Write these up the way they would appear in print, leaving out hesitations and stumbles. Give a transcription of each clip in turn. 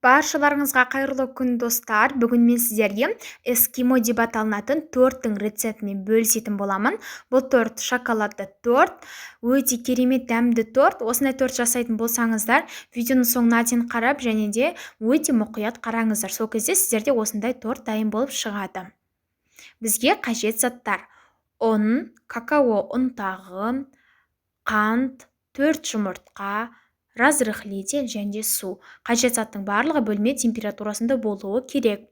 Баршаларыңызға қайырлы күн достар. Бүгін мен сіздерге эскимо деп аталынатын торттың рецептімен бөлісетін боламын. Бұл торт шоколадты торт, өте керемет дәмді торт. Осындай торт жасайтын болсаңыздар, видеоның соңына дейін қарап және де өте мұқият қараңыздар. Сол кезде сіздерде осындай торт дайын болып шығады. Бізге қажет заттар: ұн, какао ұнтағы, қант, 4 жұмыртқа, разрыхлитель және су. Қажет заттың барлығы бөлме температурасында болуы керек.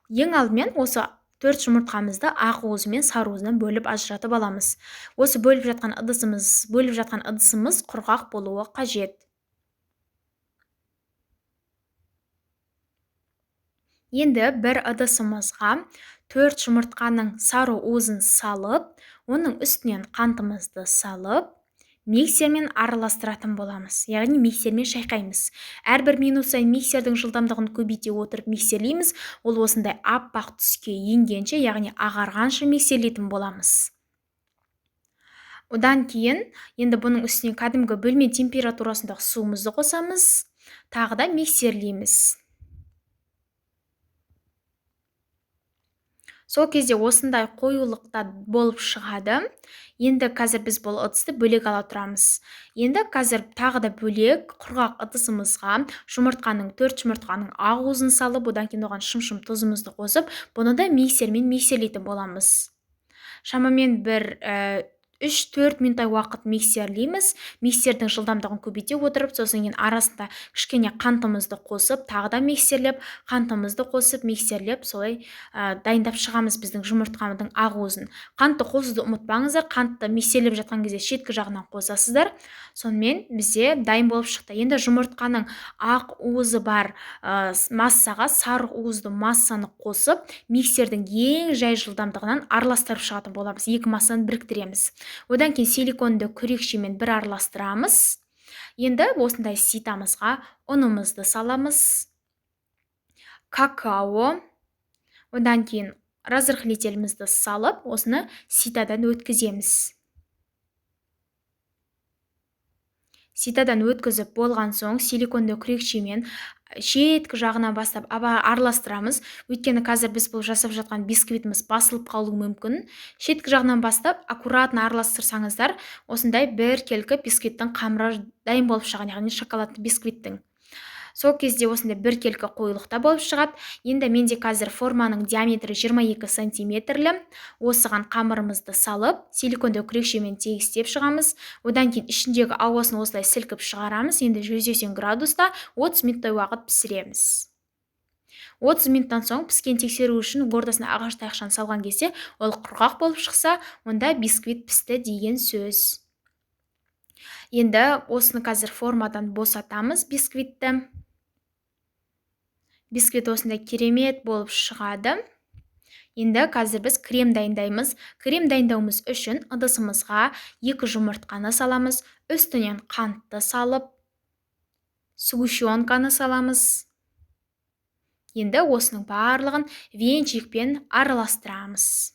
Ең алдымен осы 4 жұмыртқамызды ақ уызы мен сары уызынан бөліп ажыратып аламыз. Осы бөліп жатқан ыдысымыз құрғақ болуы қажет. Енді бір ыдысымызға 4 жұмыртқаның сары уызын салып, оның үстінен қантымызды салып, миксермен араластыратын боламыз. Яғни миксермен шайқаймыз. Әрбір минут сайын миксердің жылдамдығын көбейте отырып миксерлейміз. Ол осындай аппақ түске енгенше, яғни ағарғанша миксерлейтін боламыз. Одан кейін енді бұның үстіне кәдімгі бөлме температурасындағы суымызды қосамыз. Тағы да миксерлейміз. Сол кезде осындай қоюлықта болып шығады. Енді қазір біз бұл ыдысты бөлек ала тұрамыз. Енді қазір тағы да бөлек құрғақ ыдысымызға 4 жұмыртқаның ақ уызын салып, одан кейін оған шым-шым тұзымызды қосып, бұны да миксермен миксерлейтін боламыз. Шамамен бір 3-4 минуттай уақыт миксерлейміз. Миксердің жылдамдығын көбейте отырып, сосын кейін арасында кішкене қантымызды қосып, тағы да миксерлеп, қантымызды қосып, миксерлеп, солай дайындап шығамыз біздің жұмыртқамыздың ақ уызын. Қантты қосуды ұмытпаңыздар. Қантты миксерлеп жатқан кезде шеткі жағынан қосасыздар. Сонымен бізде дайын болып шықты. Енді жұмыртқаның ақ уызы бар массаға сары уызды массаны қосып, миксердің ең жай жылдамдығынан араластырып шығатын боламыз. Екі массаны біріктіреміз. Одан кейін силиконды күрекшемен бір араластырамыз. Енді осындай ситамызға ұнымызды саламыз, какао, одан кейін разрыхлителімізді салып, осыны ситадан өткіземіз. Ситадан өткізіп болған соң силиконды күрекшемен шеткі жағына бастап араластырамыз. Өйткені қазір біз бұл жасап жатқан бисквитіміз басылып қалуы мүмкін. Шеткі жағынан бастап аккуратно араластырсаңыздар, осындай бір келкі бисквиттің қамыры дайын болып шығады, яғни шоколадты бисквиттің. Сол кезде осындай бір келкі қоюлықта болып шығады. Енді менде қазір форманың диаметрі 22 сантиметрлі. Осыған қамырымызды салып, силиконды күрекшемен тегістеп шығамыз. Одан кейін ішіндегі ауасын осылай сілкіп шығарамыз. Енді 180 градуста 30 минуттай уақыт пісіреміз. 30 минуттан соң піскен тексеру үшін ортасына ағаш таяқшаны салған кезде, ол құрғақ болып шықса, онда бисквит пісті деген сөз. Енді осыны қазір формадан босатамыз бисквитті. Бисквит осындай керемет болып шығады. Енді қазір біз крем дайындаймыз. Крем дайындауымыз үшін ыдысымызға 2 жұмыртқаны саламыз, үстінен қантты салып, сгущенканы саламыз. Енді осының барлығын венчикпен араластырамыз.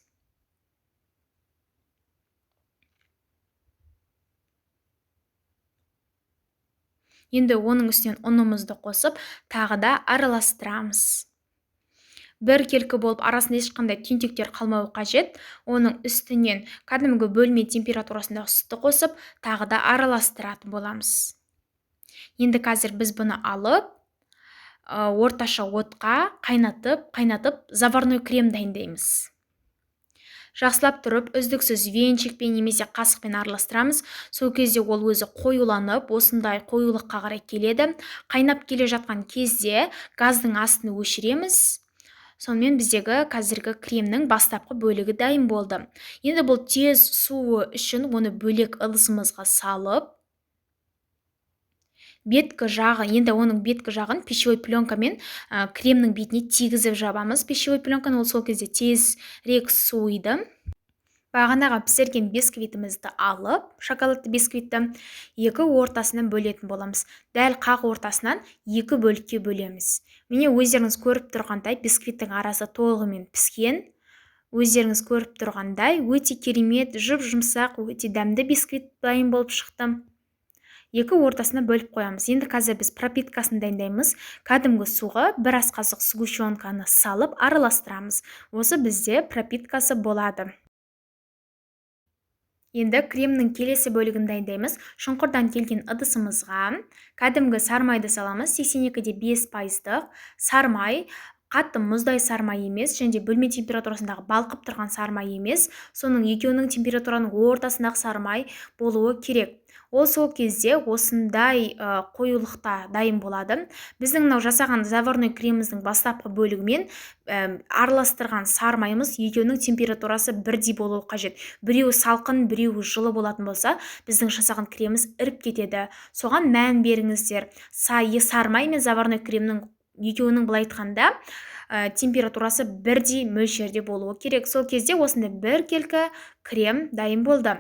Енді оның үстінен ұнымызды қосып, тағы да араластырамыз. Бір келкі болып арасында ешқандай түйінтектер қалмауы қажет. Оның үстінен кәдімгі бөлме температурасындағы сүтті қосып, тағы да араластыратын боламыз. Енді қазір біз бұны алып, орташа отқа қайнатып, заварной крем дайындаймыз. Жақсылап тұрып, үздіксіз венчикпен немесе қасықпен араластырамыз. Сол кезде ол өзі қоюланып, осындай қоюлыққа қарай келеді. Қайнап келе жатқан кезде газдың астын өшіреміз. Сонымен біздегі қазіргі кремнің бастапқы бөлігі дайын болды. Енді бұл тез суы үшін оны бөлек ыдысымызға салып, енді оның беткі жағын пищевой пленкамен кремнің бетіне тигізіп жабамыз. Пищевой пленканы ол сол кезде тезірек суиды. Бағанағы пісірген бисквитімізді алып, шоколадты бисквитті 2 ортасынан бөлетін боламыз. Дәл қақ ортасынан 2 бөлікке бөлеміз. Міне өздеріңіз көріп тұрғандай бисквиттің арасы толығымен піскен. Өздеріңіз көріп тұрғандай өте керемет, жұп-жұмсақ, өте дәмді бисквит дайын болып шықты. екі ортасына бөліп қоямыз. Енді қазір біз пропиткасын дайындаймыз. Кәдімгі суға бір ас қасық сгущенканы салып араластырамыз. Осы бізде пропиткасы болады. Енді кремнің келесі бөлігін дайындаймыз. Шұңқырдан келген ыдысымызға кәдімгі сармайды саламыз. 82,5%-ық сармай, қатты мұздай сармай емес, және бөлме температурасындағы балқып тұрған сармай емес, соның екеуінің температураның ортасындағы сармай болуы керек. Ол сол кезде осындай қоюлықта дайын болады. Біздің мынау жасаған заварной креміміздің бастапқы бөлігімен араластырған сармайымыз екеуінің температурасы бірдей болуы қажет. Біреуі салқын, біреуі жылы болатын болса, біздің жасаған креміміз іріп кетеді. Соған мән беріңіздер. Сармай мен заварной кремнің екеуінің былай айтқанда температурасы бірдей мөлшерде болуы керек. Сол кезде осындай бір келкі крем дайын болды.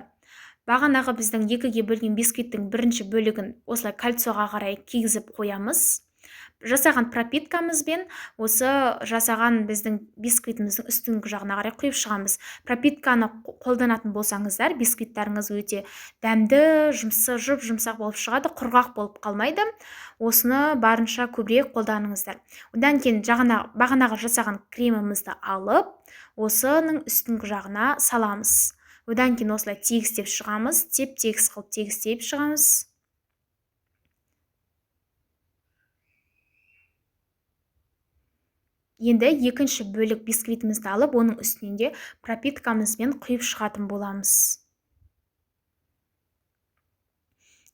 Бағанағы біздің екіге бөлген бисквиттің бірінші бөлігін осылай кольцоға қарай кигізіп қоямыз. Жасаған пропиткамызбен осы жасаған біздің бисквитіміздің үстіңгі жағына қарай құйып шығамыз. Пропитканы қолданатын болсаңыздар, бисквиттарыңыз өте дәмді, жұмсақ болып шығады, құрғақ болып қалмайды. Осыны барынша көбірек қолданыңыздар. Одан кейін бағанағы жасаған кремімізді алып, осының үстіңгі жағына саламыз. Одан кейін осылай тегістеп шығамыз, теп-тегіс қылып тегістеп шығамыз. Енді екінші бөлік бисквитімізді алып, оның үстінен де пропиткамызбен құйып шығатын боламыз.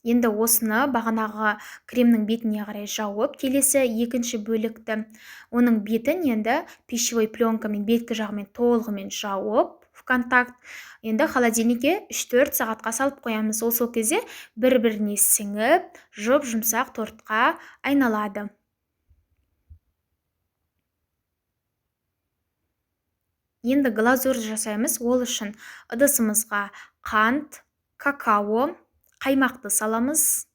Енді осыны бағанағы кремнің бетіне қарай жауып, келесі екінші бөлікті, оның бетін енді пищевой пленкамен беткі жағымен толығымен жауып, в контакт, енді холодильникке 3-4 сағатқа салып қоямыз. Сол кезде бір-біріне сіңіп, жұмсақ тортқа айналады. Енді глазур жасаймыз. Ол үшін ыдысымызға қант, какао, қаймақты саламыз.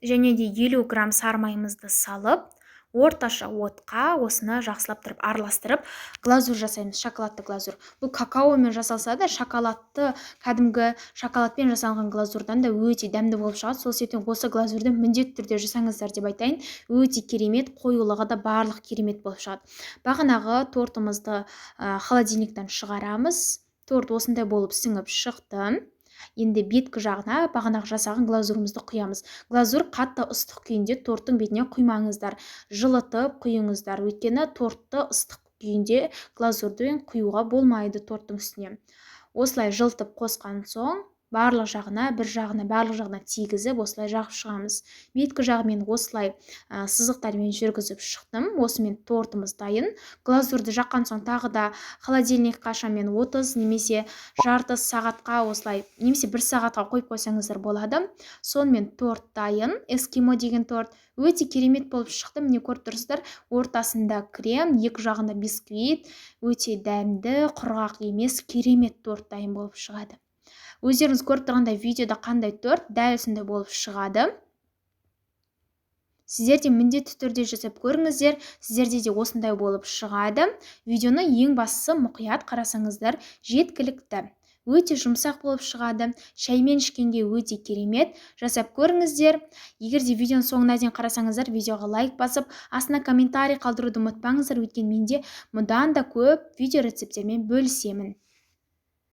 Және де 50 грамм сармайымызды салып, орташа отқа осыны жақсылап тұрып араластырып, глазур жасаймыз, шоколадты глазур. Бұл какаомен жасалса да, кәдімгі шоколадпен жасалған глазурдан да өте дәмді болып шығады. Сол себептен осы глазурды міндетті түрде жасаңыздар деп айтайын. Өте керемет, қоюлығы да барлық керемет болып шығады. Бағанағы тортымызды холодильниктен шығарамыз. Торт осындай болып сіңіп шықты. Енді беткі жағына бағанағы жасаған глазурымызды құямыз. Глазур қатты ыстық күйінде торттың бетіне құймаңыздар. Жылытып құйыңыздар. Өйткені тортты ыстық күйінде глазурды құюға болмайды торттың үстіне. Осылай жылытып қосқан соң, барлық жағына тигізіп, осылай жағып шығамыз. Беткі жағымен осылай сызықтармен жүргізіп шықтым. Осымен тортымыз дайын. Глазурды жаққан соң тағы да холодильникқа шамамен 30 немесе жарты сағатқа осылай, немесе 1 сағатқа қойып қойсаңыздар болады. Сонымен торт дайын. Эскимо деген торт өте керемет болып шықты. Міне көріп тұрсыздар, ортасында крем, екі жағында бисквит, өте дәмді, құрғақ емес, керемет торт дайын болып шығады. Өздеріңіз көріп тұрғандай видеода қандай торт дәл осындай болып шығады. Сіздер де міндетті түрде жасап көріңіздер, сіздерде де осындай болып шығады. Видеоны ең бастысы мұқият қарасаңыздар жеткілікті. Өте жұмсақ болып шығады. Шаймен ішкенге өте керемет. Жасап көріңіздер. Егер де видеоның соңына дейін қарасаңыздар, видеоға лайк басып, астына комментарий қалдыруды ұмытпаңыздар. Өйткені менде мұндан да көп видео рецептермен бөлісемін.